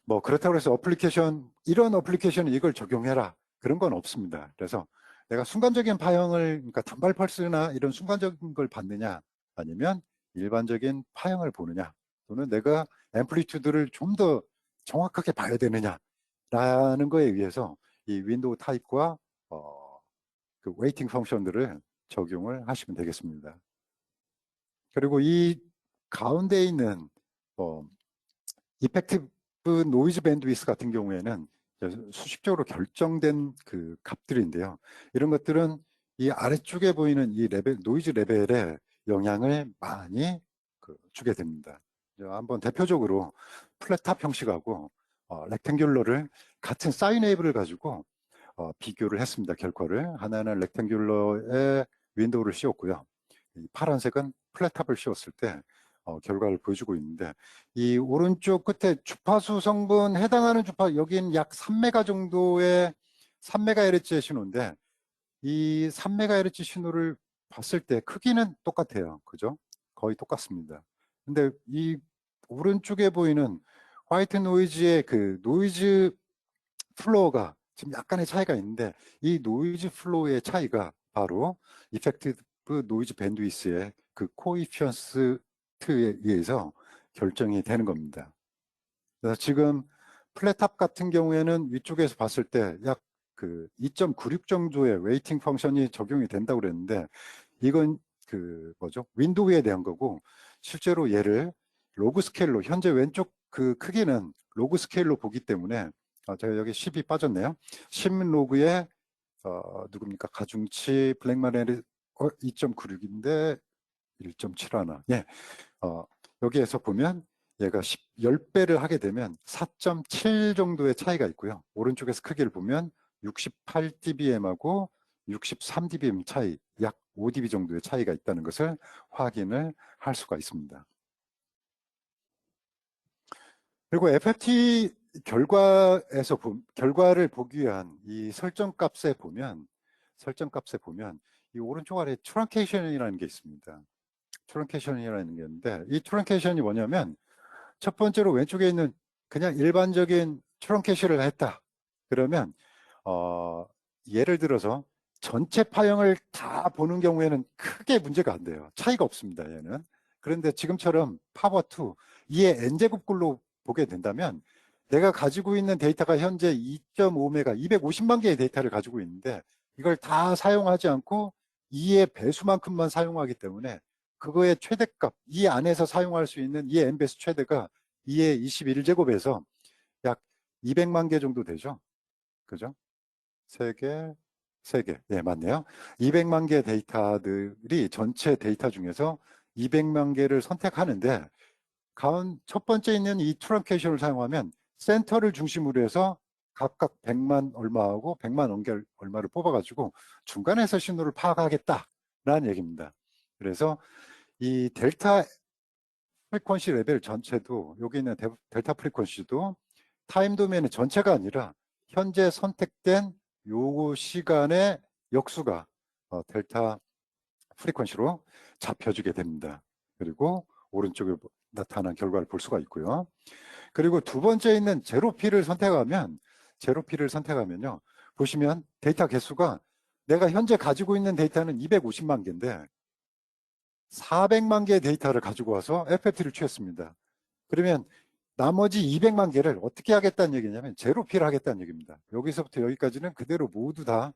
뭐 그렇다고 해서 이런 어플리케이션은 이걸 적용해라 그런 건 없습니다. 그래서 내가 순간적인 파형을, 그러니까 단발 펄스나 이런 순간적인 걸 받느냐, 아니면 일반적인 파형을 보느냐, 또는 내가 앰플리튜드를 좀 더 정확하게 봐야 되느냐 라는 거에 의해서 이 윈도우 타입과 그 웨이팅 펑션들을 적용을 하시면 되겠습니다. 그리고 이 가운데 있는 이펙티브 노이즈 밴드위스 같은 경우에는 수식적으로 결정된 그 값들인데요. 이런 것들은 이 아래쪽에 보이는 이 노이즈 레벨에 영향을 많이 주게 됩니다. 한번 대표적으로 플랫탑 형식하고 렉탱귤러를 같은 사인 웨이브를 가지고 비교를 했습니다. 결과를. 하나는 렉탱귤러에 윈도우를 씌웠고요. 이 파란색은 플랫탑을 씌웠을 때 결과를 보여주고 있는데, 이 오른쪽 끝에 주파수 성분 해당하는 여기는 약 3메가 정도의 3메가헤르츠의 신호인데, 이 3메가헤르츠 신호를 봤을 때 크기는 똑같아요. 그죠? 거의 똑같습니다. 근데 이 오른쪽에 보이는 화이트 노이즈의 그 노이즈 플로어가 지금 약간의 차이가 있는데, 이 노이즈 플로어의 차이가 바로 이펙티브 노이즈 밴드위스의 그 코이피언스에 의해서 결정이 되는 겁니다. 그래서 지금 플랫탑 같은 경우에는 위쪽에서 봤을 때 약 그 2.96 정도의 웨이팅 펑션이 적용이 된다고 그랬는데, 이건 그 윈도우에 대한 거고, 실제로 얘를 로그 스케일로, 현재 왼쪽 그 크기는 로그 스케일로 보기 때문에 제가 여기 10이 빠졌네요. 10 로그에 누굽니까? 가중치 블랙마레 2.96인데 1.71. 예. 여기에서 보면 얘가 10배를 하게 되면 4.7 정도의 차이가 있고요. 오른쪽에서 크기를 보면 68dBm하고 63dBm 차이, 약 5dB 정도의 차이가 있다는 것을 확인을 할 수가 있습니다. 그리고 FFT 결과를 보기 위한 이 설정값에 보면 이 오른쪽 아래 트렁케이션이라는 게 있습니다. 트렁케이션이라는 게 있는데, 이 트렁케이션이 뭐냐면, 첫 번째로 왼쪽에 있는 그냥 일반적인 트렁케이션을 했다. 그러면 예를 들어서 전체 파형을 다 보는 경우에는 크게 문제가 안 돼요. 차이가 없습니다, 얘는. 그런데 지금처럼 파워2, 이의 n제곱글로 보게 된다면, 내가 가지고 있는 데이터가 현재 2.5메가, 250만 개의 데이터를 가지고 있는데, 이걸 다 사용하지 않고 2의 배수만큼만 사용하기 때문에 그거의 최대값, 이 안에서 사용할 수 있는 이 n배수 최대가 2의 21제곱에서 약 200만 개 정도 되죠. 그죠? 3개. 예, 맞네요. 200만 개 데이터들이 전체 데이터 중에서 200만 개를 선택하는데, 첫 번째 있는 이 트렁케이션을 사용하면 센터를 중심으로 해서 각각 100만 얼마하고 100만 얼마를 뽑아가지고 중간에서 신호를 파악하겠다라는 얘기입니다. 그래서 이 델타 프리퀀시 레벨 전체도, 여기 있는 델타 프리퀀시도 타임 도메인의 전체가 아니라 현재 선택된 요 시간에 역수가 델타 프리퀀시로 잡혀주게 됩니다. 그리고 오른쪽에 나타난 결과를 볼 수가 있고요. 그리고 두 번째 있는 제로피를 선택하면요. 보시면 데이터 개수가 내가 현재 가지고 있는 데이터는 250만 개인데 400만 개의 데이터를 가지고 와서 FFT를 취했습니다. 그러면 나머지 200만 개를 어떻게 하겠다는 얘기냐면 제로피를 하겠다는 얘기입니다. 여기서부터 여기까지는 그대로 모두 다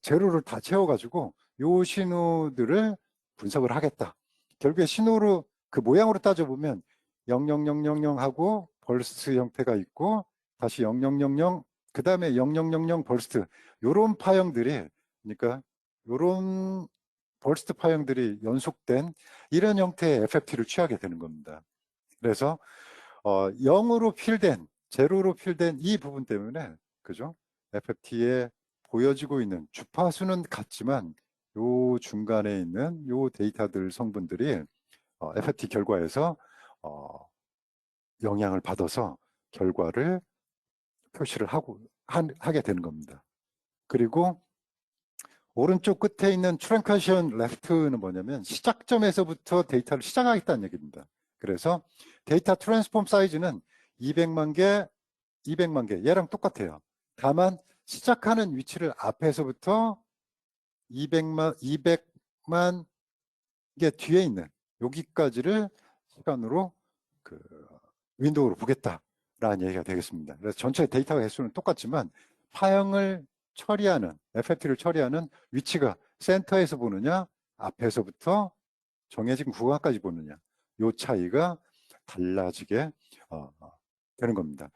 제로를 다 채워가지고 요 신호들을 분석을 하겠다. 결국에 신호로 그 모양으로 따져보면 0000 하고 벌스트 형태가 있고 다시 0000 그 다음에 0000 벌스트 요런 파형들이 그러니까 요런 벌스트 파형들이 연속된 이런 형태의 FFT를 취하게 되는 겁니다. 그래서 0으로 필된 제로로 필된 이 부분 때문에 그죠? FFT에 보여지고 있는 주파수는 같지만 요 중간에 있는 요 데이터들 성분들이 FFT 결과에서 영향을 받아서 결과를 표시를 하게 되는 겁니다. 그리고 오른쪽 끝에 있는 트랭카션 레프트는 뭐냐면 시작점에서부터 데이터를 시작하겠다는 얘기입니다. 그래서 데이터 트랜스폼 사이즈는 200만 개, 200만 개 얘랑 똑같아요. 다만 시작하는 위치를 앞에서부터 200만 개 뒤에 있는 여기까지를 시간으로 그 윈도우로 보겠다라는 얘기가 되겠습니다. 그래서 전체 데이터 개수는 똑같지만 파형을 처리하는 FFT를 처리하는 위치가 센터에서 보느냐 앞에서부터 정해진 구간까지 보느냐 요 차이가 달라지게 되는 겁니다.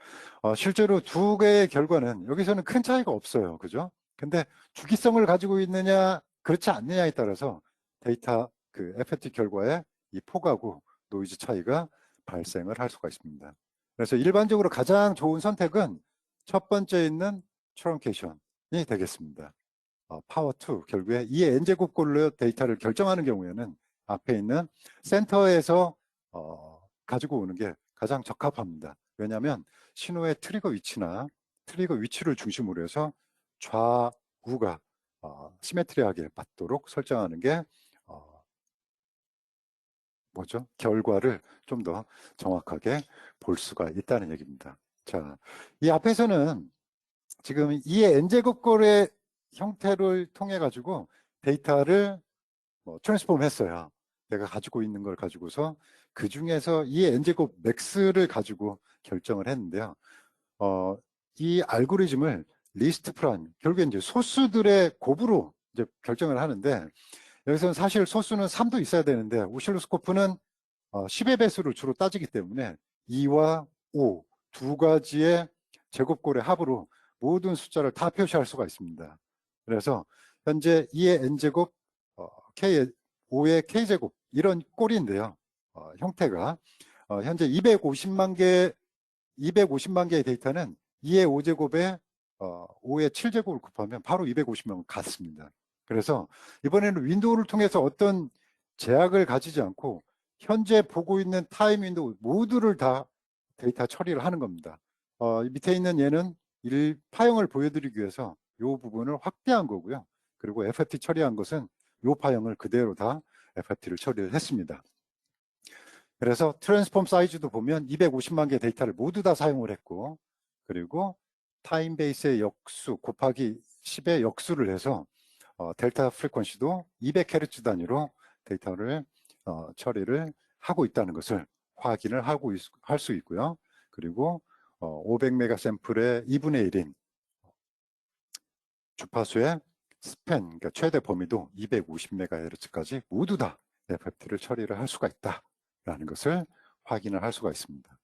실제로 두 개의 결과는 여기서는 큰 차이가 없어요. 그죠? 근데 주기성을 가지고 있느냐 그렇지 않느냐에 따라서 데이터 그 FFT 결과에 이 폭하고 노이즈 차이가 발생을 할 수가 있습니다. 그래서 일반적으로 가장 좋은 선택은 첫 번째 있는 트렁케이션이 되겠습니다. 파워 2 결국에 이 n제곱꼴로 데이터를 결정하는 경우에는 앞에 있는 센터에서 가지고 오는 게 가장 적합합니다. 왜냐하면 신호의 트리거 위치를 중심으로 해서 좌우가 시메트리하게 맞도록 설정하는 게 결과를 좀 더 정확하게 볼 수가 있다는 얘기입니다. 자, 이 앞에서는 지금 이 n제곱꼴의 형태를 통해 가지고 데이터를 트랜스폼 했어요. 내가 가지고 있는 걸 가지고서 그 중에서 이 n제곱 맥스를 가지고 결정을 했는데요. 이 알고리즘을 리스트 프라임, 결국에 이제 소수들의 곱으로 이제 결정을 하는데 여기서는 사실 소수는 3도 있어야 되는데 오실로스코프는 10의 배수를 주로 따지기 때문에 2와 5 두 가지의 제곱꼴의 합으로 모든 숫자를 다 표시할 수가 있습니다. 그래서 현재 2의 n제곱, K의 5의 K제곱 이런 꼴인데요. 형태가 현재 250만 개의 데이터는 2의 5제곱에 5의 7제곱을 곱하면 바로 250만 같습니다. 그래서 이번에는 윈도우를 통해서 어떤 제약을 가지지 않고 현재 보고 있는 타임 윈도우 모두를 다 데이터 처리를 하는 겁니다. 밑에 있는 얘는 파형을 보여드리기 위해서 이 부분을 확대한 거고요. 그리고 FFT 처리한 것은 이 파형을 그대로 다 FFT를 처리를 했습니다. 그래서 트랜스폼 사이즈도 보면 250만 개 데이터를 모두 다 사용을 했고 그리고 타임 베이스의 역수 곱하기 10의 역수를 해서 델타 프리퀀시도 200Hz 단위로 데이터를 처리를 하고 있다는 것을 확인을 할 수 있고요. 그리고 500메가 샘플의 2분의 1인 주파수의 스팬, 그러니까 최대 범위도 250MHz까지 모두 다 FFT를 처리를 할 수가 있다라는 것을 확인을 할 수가 있습니다.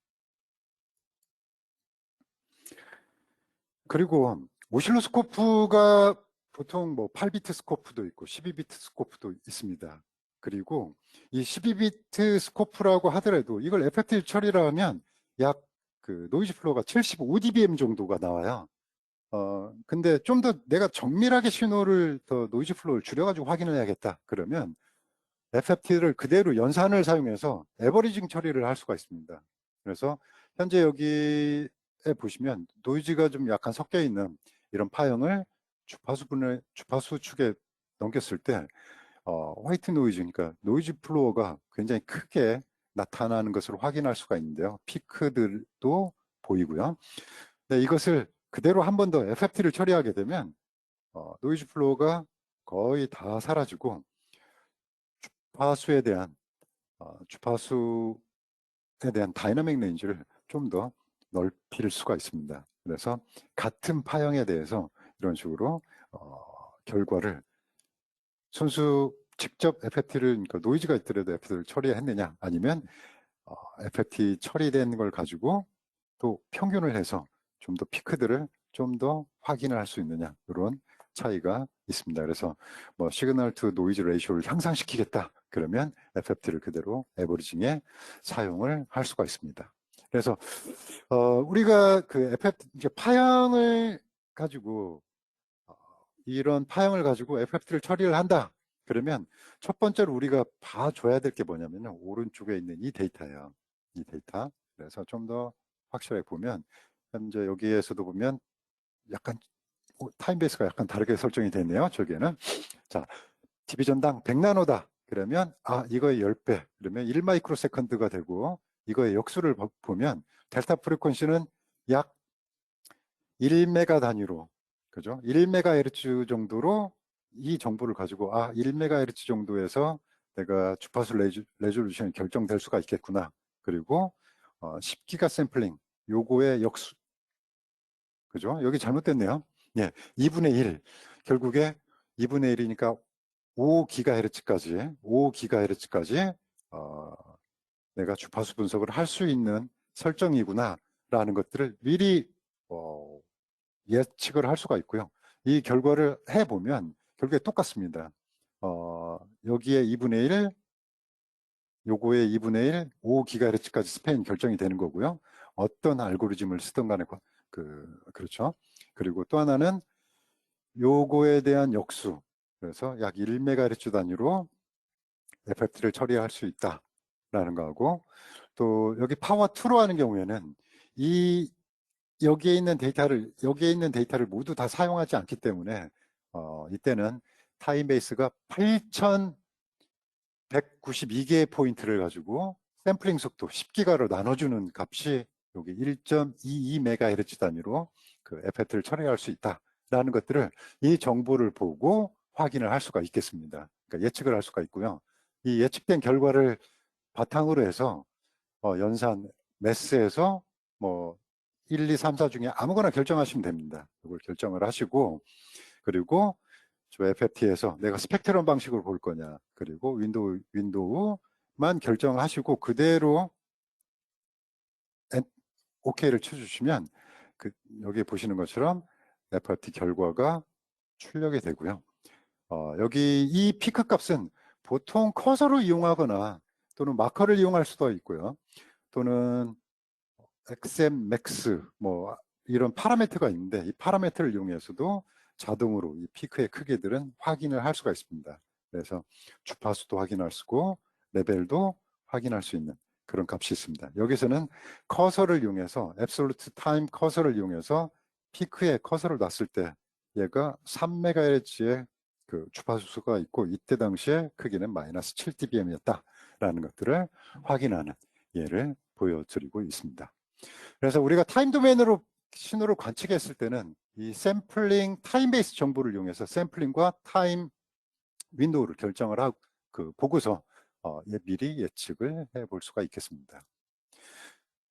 그리고 오실로스코프가 보통 8비트 스코프도 있고 12비트 스코프도 있습니다. 그리고 이 12비트 스코프라고 하더라도 이걸 FFT 처리를 하면 약 그 노이즈 플로우가 75dBm 정도가 나와요. 근데 좀 더 내가 정밀하게 신호를 더 노이즈 플로우를 줄여가지고 확인을 해야겠다. 그러면 FFT를 그대로 연산을 사용해서 에버리징 처리를 할 수가 있습니다. 그래서 현재 여기에 보시면 노이즈가 좀 약간 섞여 있는 이런 파형을 주파수 축에 넘겼을 때 화이트 노이즈, 그러니까 노이즈 플로어가 굉장히 크게 나타나는 것을 확인할 수가 있는데요. 피크들도 보이고요. 네, 이것을 그대로 한 번 더 FFT를 처리하게 되면 노이즈 플로어가 거의 다 사라지고 주파수에 대한 다이나믹 레인지를 좀 더 넓힐 수가 있습니다. 그래서 같은 파형에 대해서 이런 식으로 결과를 순수 직접 FFT를, 그러니까 노이즈가 있더라도 FFT를 처리했느냐, 아니면 FFT 처리된 걸 가지고 또 평균을 해서 좀 더 피크들을 좀 더 확인을 할 수 있느냐, 이런 차이가 있습니다. 그래서 뭐 시그널 투 노이즈 레이쇼를 향상시키겠다 그러면 FFT를 그대로 에버리징에 사용을 할 수가 있습니다. 그래서 우리가 그 FFT 이제 파형을 가지고 이런 파형을 가지고 FFT를 처리를 한다 그러면 첫 번째로 우리가 봐줘야 될 게 뭐냐면 오른쪽에 있는 이 데이터예요. 이 데이터. 그래서 좀 더 확실하게 보면 현재 여기에서도 보면 약간 타임베이스가 약간 다르게 설정이 됐네요. 저기에는. 자, 디비전당 100나노다. 그러면 이거의 10배. 그러면 1마이크로 세컨드가 되고 이거의 역수를 보면 델타 프리퀀시는 약 1메가 단위로, 그죠? 1메가헤르츠 정도로 이 정보를 가지고 1메가헤르츠 정도에서 내가 주파수 레졸루션이 결정될 수가 있겠구나. 그리고 10기가 샘플링 요거의 역수, 그죠? 여기 잘못됐네요. 예, 2분의 1. 결국에 2분의 1이니까 5기가헤르츠까지 내가 주파수 분석을 할 수 있는 설정이구나 라는 것들을 미리 예측을 할 수가 있고요. 이 결과를 해보면 결국에 똑같습니다. 여기에 2분의 1, 요거에 2분의 1, 5GHz까지 스팬 결정이 되는 거고요. 어떤 알고리즘을 쓰든 간에 그렇죠. 그리고 또 하나는 요거에 대한 역수. 그래서 약 1MHz 단위로 FFT를 처리할 수 있다라는 거하고, 또 여기 파워 2로 하는 경우에는 여기에 있는 데이터를 모두 다 사용하지 않기 때문에 이때는 타임베이스가 8192개의 포인트를 가지고 샘플링 속도 10기가로 나눠주는 값이 여기 1.22MHz 단위로 그 FFT를 처리할 수 있다라는 것들을 이 정보를 보고 확인을 할 수가 있겠습니다. 그러니까 예측을 할 수가 있고요. 이 예측된 결과를 바탕으로 해서 연산 매스에서 뭐 1, 2, 3, 4 중에 아무거나 결정하시면 됩니다. 이걸 결정을 하시고, 그리고 저 FFT에서 내가 스펙트럼 방식으로 볼 거냐, 그리고 윈도우만 결정하시고 그대로 OK를 쳐주시면 여기 보시는 것처럼 FFT 결과가 출력이 되고요. 여기 이 피크 값은 보통 커서를 이용하거나 또는 마커를 이용할 수도 있고요. 또는 XM, 맥스 뭐 이런 파라미터가 있는데 이 파라미터를 이용해서도 자동으로 이 피크의 크기들은 확인을 할 수가 있습니다. 그래서 주파수도 확인할 수 있고 레벨도 확인할 수 있는 그런 값이 있습니다. 여기서는 커서를 이용해서 앱솔루트 타임 커서를 이용해서 피크에 커서를 놨을 때 얘가 3MHz의 그 주파수가 있고 이때 당시에 크기는 마이너스 7dBm이었다라는 것들을 확인하는 예를 보여드리고 있습니다. 그래서 우리가 타임 도메인으로 신호를 관측했을 때는 이 샘플링 타임 베이스 정보를 이용해서 샘플링과 타임 윈도우를 결정을 하고 보고서 미리 예측을 해볼 수가 있겠습니다.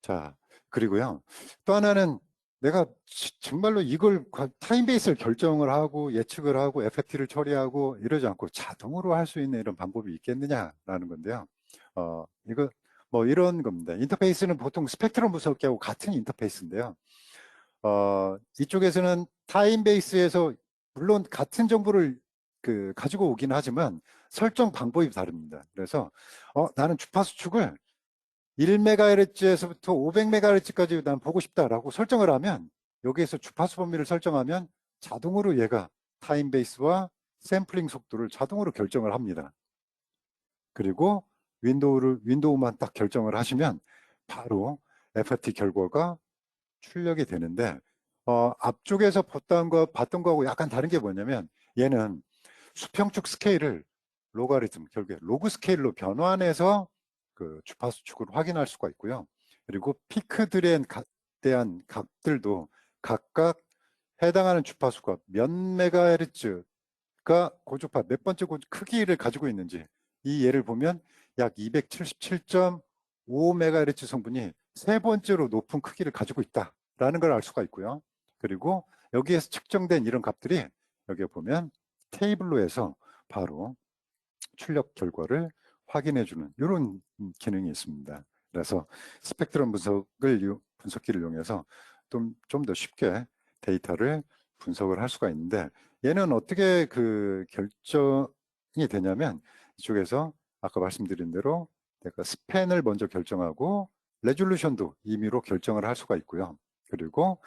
자, 그리고요. 또 하나는 내가 정말로 이걸 타임 베이스를 결정을 하고 예측을 하고 FFT를 처리하고 이러지 않고 자동으로 할 수 있는 이런 방법이 있겠느냐라는 건데요. 이거 뭐 이런 겁니다. 인터페이스는 보통 스펙트럼 분석기하고 같은 인터페이스인데요. 이쪽에서는 타임 베이스에서 물론 같은 정보를 가지고 오긴 하지만 설정 방법이 다릅니다. 그래서 나는 주파수 축을 1MHz에서부터 500MHz까지 난 보고 싶다라고 설정을 하면 여기에서 주파수 범위를 설정하면 자동으로 얘가 타임 베이스와 샘플링 속도를 자동으로 결정을 합니다. 그리고 윈도우만 딱 결정을 하시면 바로 FFT 결과가 출력이 되는데 앞쪽에서 봤던 거하고 약간 다른 게 뭐냐면 얘는 수평축 스케일을 로가리즘, 결국에 로그 스케일로 변환해서 그 주파수 축을 확인할 수가 있고요. 그리고 피크들에 대한 값들도 각각 해당하는 주파수가 몇 메가헤르츠가 고주파 몇 번째 크기를 가지고 있는지, 이 예를 보면 약 277.5 메가헤르츠 성분이 세 번째로 높은 크기를 가지고 있다라는 걸 알 수가 있고요. 그리고 여기에서 측정된 이런 값들이 여기에 보면 테이블로 해서 바로 출력 결과를 확인해주는 이런 기능이 있습니다. 그래서 스펙트럼 분석기를 이용해서 좀 더 쉽게 데이터를 분석을 할 수가 있는데, 얘는 어떻게 그 결정이 되냐면 이쪽에서 아까 말씀드린 대로 내가 스팬을 먼저 결정하고 레졸루션도 임의로 결정을 할 수가 있고요. 그리고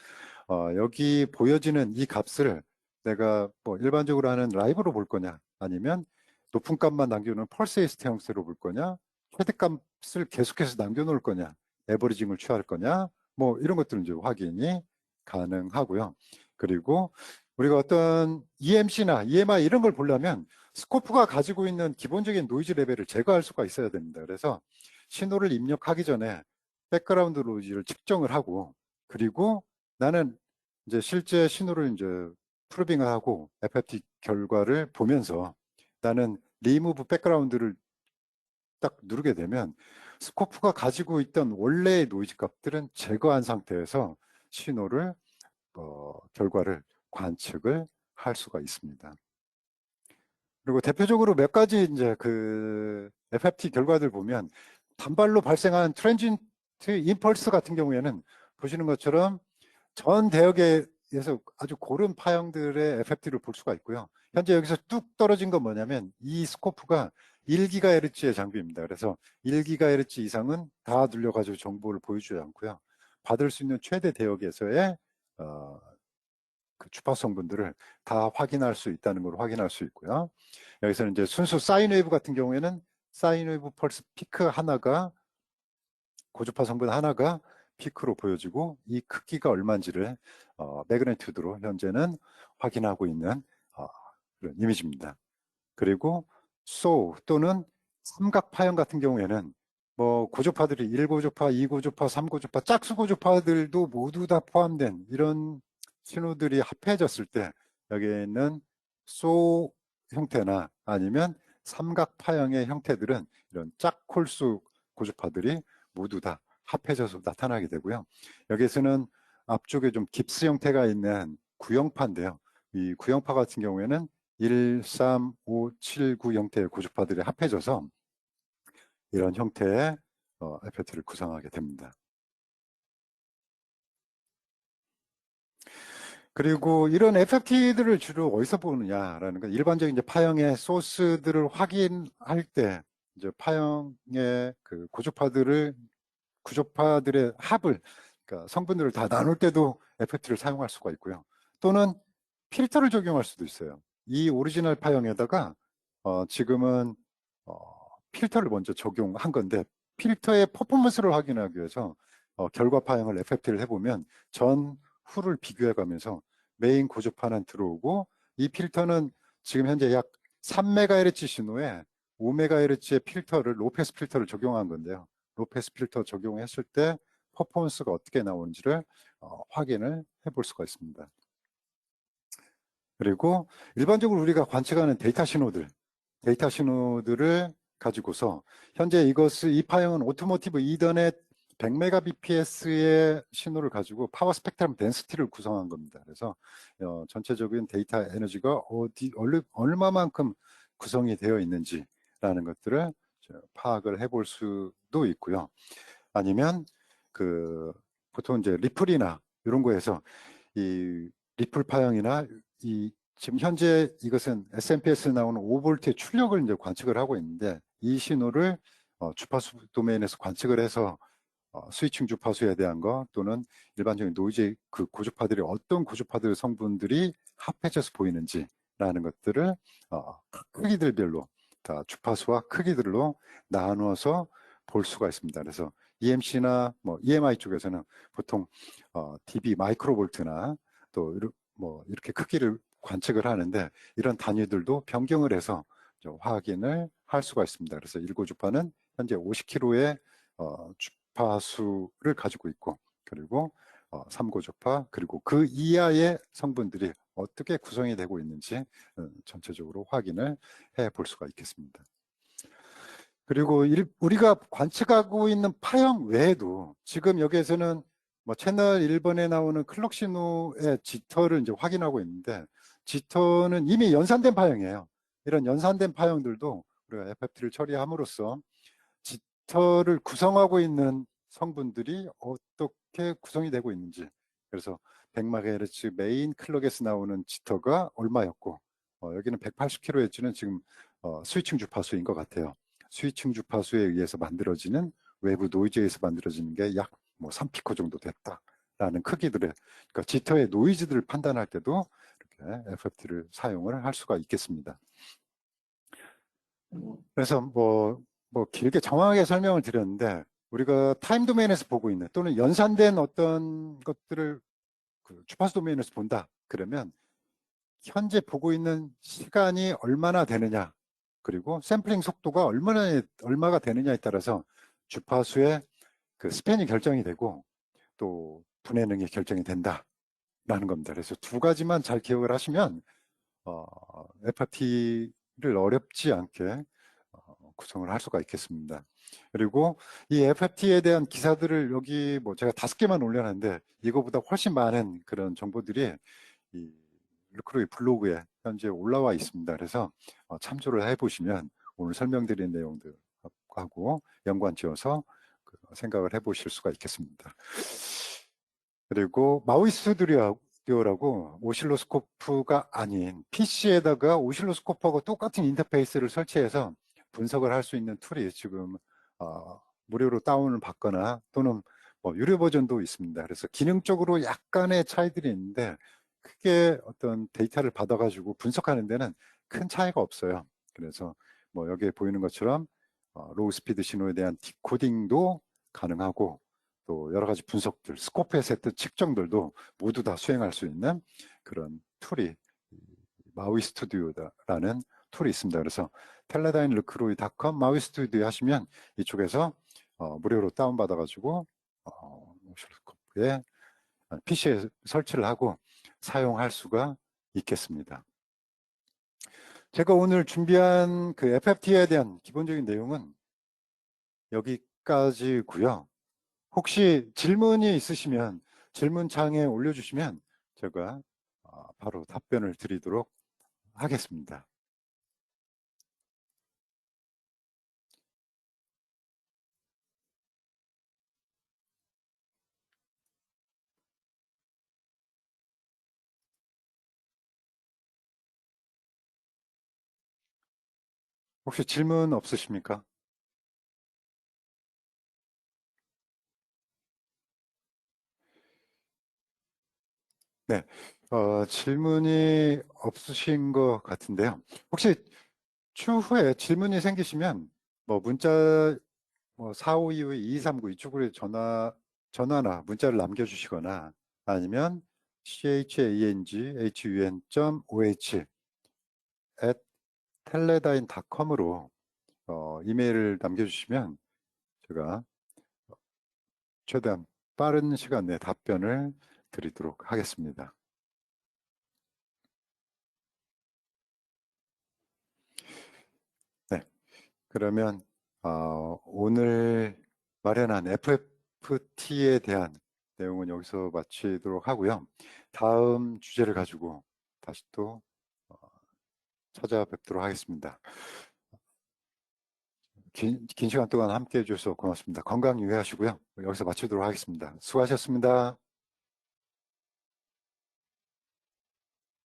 여기 보여지는 이 값을 내가 뭐 일반적으로 하는 라이브로 볼 거냐, 아니면 높은 값만 남겨놓은 펄세이스트 형태로 볼 거냐, 최대값을 계속해서 남겨놓을 거냐, 에버리징을 취할 거냐, 뭐 이런 것들은 이제 확인이 가능하고요. 그리고 우리가 어떤 EMC나 EMI 이런 걸 보려면 스코프가 가지고 있는 기본적인 노이즈 레벨을 제거할 수가 있어야 됩니다. 그래서 신호를 입력하기 전에 백그라운드 노이즈를 측정을 하고, 그리고 나는 이제 실제 신호를 이제 프로빙을 하고 FFT 결과를 보면서 나는 리무브 백그라운드를 딱 누르게 되면 스코프가 가지고 있던 원래의 노이즈 값들은 제거한 상태에서 신호를 결과를 관측을 할 수가 있습니다. 그리고 대표적으로 몇 가지 이제 그 FFT 결과들 보면 단발로 발생한 트랜지언트 임펄스 같은 경우에는 보시는 것처럼 전 대역에서 아주 고른 파형들의 FFT를 볼 수가 있고요. 현재 여기서 뚝 떨어진 건 뭐냐면 이 스코프가 1GHz의 장비입니다. 그래서 1GHz 이상은 다 눌려가지고 정보를 보여주지 않고요. 받을 수 있는 최대 대역에서의 그 주파수 성분들을 다 확인할 수 있다는 걸 확인할 수 있고요. 여기서는 이제 순수 사인웨이브 같은 경우에는 사인웨이브 펄스 피크 하나가, 고주파 성분 하나가 피크로 보여지고 이 크기가 얼마인지를 매그니튜드로 현재는 확인하고 있는 그런 이미지입니다. 그리고 또는 삼각 파형 같은 경우에는 뭐 고주파들이 1고주파, 2고주파, 3고주파, 짝수 고주파들도 모두 다 포함된 이런 신호들이 합해졌을 때 여기에는 형태나 아니면 삼각 파형의 형태들은 이런 짝홀수 고주파들이 모두 다 합해져서 나타나게 되고요. 여기에서는 앞쪽에 좀 깁스 형태가 있는 구형파인데요. 이 구형파 같은 경우에는 1, 3, 5, 7, 9 형태의 고주파들이 합해져서 이런 형태의 FFT를 구성하게 됩니다. 그리고 이런 FFT들을 주로 어디서 보느냐라는 건, 일반적인 이제 파형의 소스들을 확인할 때 이제 파형의 그 구조파들의 합을, 그러니까 성분들을 다 나눌 때도 FFT를 사용할 수가 있고요. 또는 필터를 적용할 수도 있어요. 이 오리지널 파형에다가 지금은 필터를 먼저 적용한 건데, 필터의 퍼포먼스를 확인하기 위해서 결과 파형을 FFT를 해보면 후를 비교해 가면서 메인 고주파는 들어오고, 이 필터는 지금 현재 약 3MHz 신호에 5MHz의 필터를, 로패스 필터를 적용한 건데요. 로패스 필터 적용했을 때 퍼포먼스가 어떻게 나오는지를 확인을 해볼 수가 있습니다. 그리고 일반적으로 우리가 관측하는 데이터 신호들을 가지고서 현재 이 파형은 오토모티브 이더넷 100Mbps의 신호를 가지고 파워 스펙트럼 덴시티를 구성한 겁니다. 그래서 전체적인 데이터 에너지가 얼마만큼 구성이 되어 있는지라는 것들을 파악을 해볼 수도 있고요. 아니면 보통 이제 리플이나 이런 거에서 이 리플 파형이나 지금 현재 이것은 SMPS에 나오는 5V의 출력을 이제 관측을 하고 있는데, 이 신호를 주파수 도메인에서 관측을 해서 스위칭 주파수에 대한 거, 또는 일반적인 노이즈 그 고주파들이 어떤 고주파들 성분들이 합해져서 보이는지라는 것들을 크기들별로 다 주파수와 크기들로 나누어서 볼 수가 있습니다. 그래서 EMC나 뭐 EMI 쪽에서는 보통 dB 마이크로볼트나 또 뭐 이렇게 크기를 관측을 하는데 이런 단위들도 변경을 해서 확인을 할 수가 있습니다. 그래서 1고 주파는 현재 50kH의 주파수를 가지고 있고, 그리고 3고 주파, 그리고 그 이하의 성분들이 어떻게 구성이 되고 있는지 전체적으로 확인을 해 볼 수가 있겠습니다. 그리고 우리가 관측하고 있는 파형 외에도 지금 여기에서는 뭐 채널 1번에 나오는 클럭 신호의 지터를 이제 확인하고 있는데, 지터는 이미 연산된 파형이에요. 이런 연산된 파형들도 우리가 FFT를 처리함으로써 지터를 구성하고 있는 성분들이 어떻게 구성이 되고 있는지, 그래서 100MHz 메인 클럭에서 나오는 지터가 얼마였고, 여기는 180kHz는 지금 스위칭 주파수인 것 같아요. 스위칭 주파수에 의해서 만들어지는 외부 노이즈에 서 만들어지는 게 약 뭐 3피코 정도 됐다라는 크기들의, 그러니까 지터의 노이즈들을 판단할 때도 이렇게 FFT를 사용을 할 수가 있겠습니다. 그래서 뭐 길게 정확하게 설명을 드렸는데, 우리가 타임 도메인에서 보고 있는 또는 연산된 어떤 것들을 그 주파수 도메인에서 본다 그러면 현재 보고 있는 시간이 얼마나 되느냐, 그리고 샘플링 속도가 얼마가 되느냐에 따라서 주파수의 그 스팬이 결정이 되고 또 분해능이 결정이 된다라는 겁니다. 그래서 두 가지만 잘 기억을 하시면 FFT를 어렵지 않게 구성을 할 수가 있겠습니다. 그리고 이 FFT에 대한 기사들을 여기 뭐 제가 5개만 올려놨는데 이거보다 훨씬 많은 그런 정보들이 이 루크로이 블로그에 현재 올라와 있습니다. 그래서 참조를 해보시면 오늘 설명드린 내용들하고 연관지어서 생각을 해보실 수가 있겠습니다. 그리고 마우이 스튜디오라고 오실로스코프가 아닌 PC에다가 오실로스코프하고 똑같은 인터페이스를 설치해서 분석을 할 수 있는 툴이 지금 무료로 다운을 받거나 또는 뭐 유료 버전도 있습니다. 그래서 기능적으로 약간의 차이들이 있는데 크게 어떤 데이터를 받아가지고 분석하는 데는 큰 차이가 없어요. 그래서 뭐 여기에 보이는 것처럼 로우 스피드 신호에 대한 디코딩도 가능하고 또 여러 가지 분석들, 스코프의 세트 측정들도 모두 다 수행할 수 있는 그런 툴이 마우이 스튜디오라는 툴이 있습니다. 그래서 teledynelucroy.com 마우이 스튜디오 하시면 이쪽에서 무료로 다운받아가지고 오실로스코프에 PC에 설치를 하고 사용할 수가 있겠습니다. 제가 오늘 준비한 그 FFT에 대한 기본적인 내용은 여기까지고요. 혹시 질문이 있으시면 질문창에 올려주시면 제가 바로 답변을 드리도록 하겠습니다. 혹시 질문 없으십니까? 네, 질문이 없으신 것 같은데요. 혹시 추후에 질문이 생기시면 뭐 문자 4522-2239 이쪽으로 전화나 문자를 남겨주시거나 아니면 changhun@teledyne.com으로 이메일을 남겨주시면 제가 최대한 빠른 시간 내에 답변을 드리도록 하겠습니다. 네, 그러면 오늘 마련한 FFT에 대한 내용은 여기서 마치도록 하고요. 다음 주제를 가지고 다시 또 찾아뵙도록 하겠습니다. 긴 시간 동안 함께 해주셔서 고맙습니다. 건강 유의하시고요. 여기서 마치도록 하겠습니다. 수고하셨습니다.